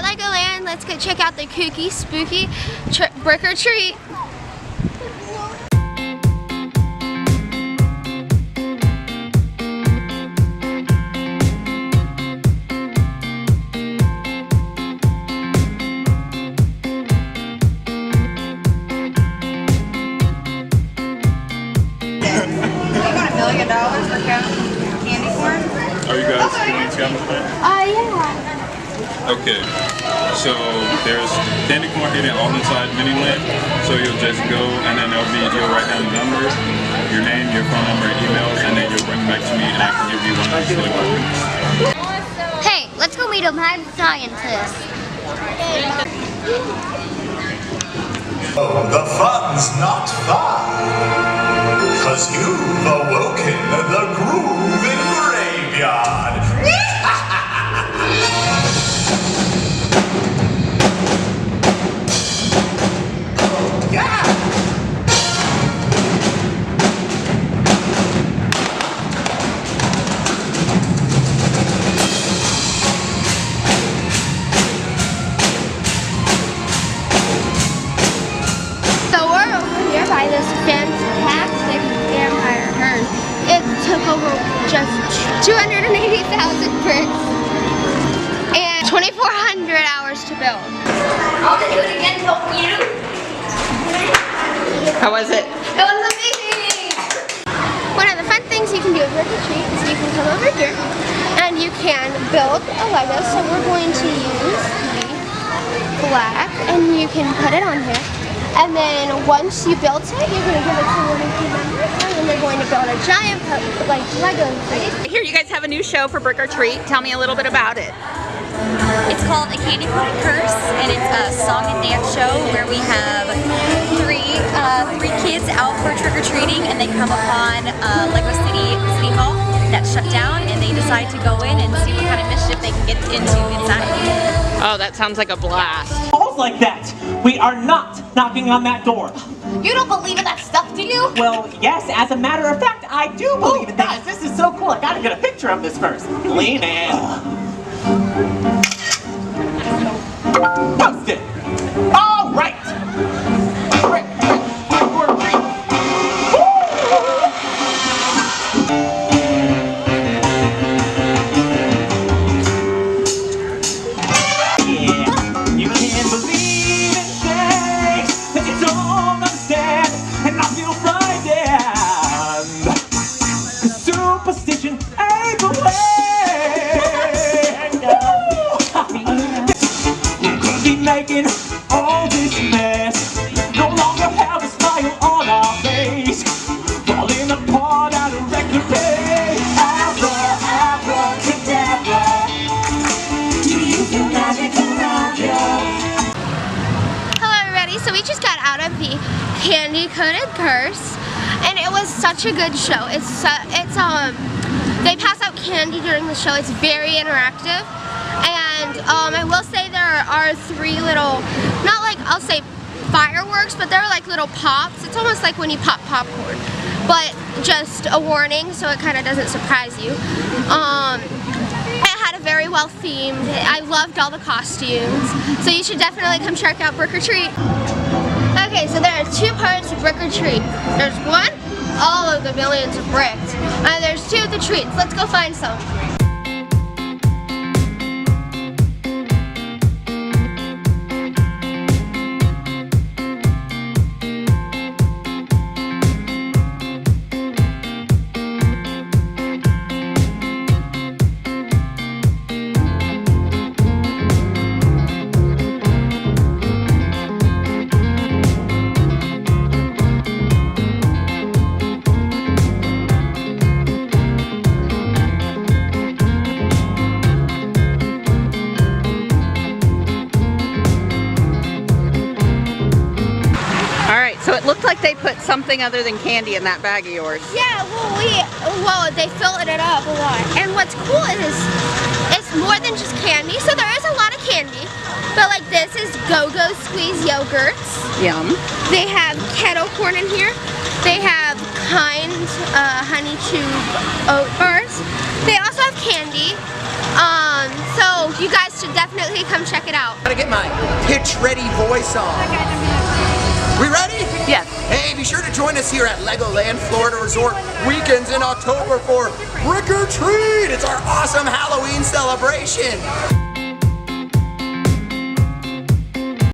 Legoland. Let's go check out the kooky, spooky brick or treat. $1 million for candy corn. Are you guys doing scavenger hunt? Yeah. Okay, so there's candy corn hidden on inside Miniland. So you'll just go and then you'll write down the number, your name, your phone number, emails, and then you'll bring it back to me and I can give you one of these little weeks. Hey, let's go meet a mad scientist. Oh, the fun's not far, 'cause you've awoken the grooving graveyard. Oh, yeah! By this fantastic vampire herd. It took over just 280,000 bricks and 2,400 hours to build. I'll do it again, don't you? How was it? It was amazing! One of the fun things you can do with Brick or Treat is you can come over here and you can build a Lego. So we're going to use the black and you can put it on here. And then once you build it, you're going to give it to one of your members, and then they're going to build a giant like Lego thing. Here, you guys have a new show for Brick or Treat. Tell me a little bit about it. It's called A Candy Corn Curse, and it's a song and dance show where we have three kids out for trick-or-treating, and they come upon Lego City Hall that's shut down, and they decide to go in and see what kind of mischief they can get into inside. Oh, that sounds like a blast. Balls like that. We are not knocking on that door. You don't believe in that stuff, do you? Well, yes, as a matter of fact, I do believe in that. This is so cool. I gotta get a picture of this first. Lean in. Post it. All right. Brick or treat. Yeah, you can't believe in things that you don't understand, and I feel frightened. 'Cause superstition ain't the way. Making all this mess, no longer have a smile on our face, falling apart at a record pace. Abracadabra, do you feel magic around you? Hello everybody, so we just got out of the candy coated curse, and it was such a good show. They pass out candy during the show. It's very interactive. And I will say there are three little, not like I'll say fireworks, but they're like little pops. It's almost like when you pop popcorn, but just a warning so it kind of doesn't surprise you. It had a very well themed. I loved all the costumes, so you should definitely come check out Brick or Treat. Okay, so there are two parts of Brick or Treat. There's one, all of the millions of bricks, and there's two of the treats. Let's go find some. So it looked like they put something other than candy in that bag of yours. Yeah, well, they filled it up a lot. And what's cool is it's more than just candy. So there is a lot of candy, but like this is Go-Go Squeeze yogurts. Yum. They have kettle corn in here. They have Kind honey chew oat bars. They also have candy. So you guys should definitely come check it out. Gotta get my pitch ready voice on. We ready? Yes. Hey, be sure to join us here at Legoland Florida Resort weekends in October for Trick or Treat. It's our awesome Halloween celebration.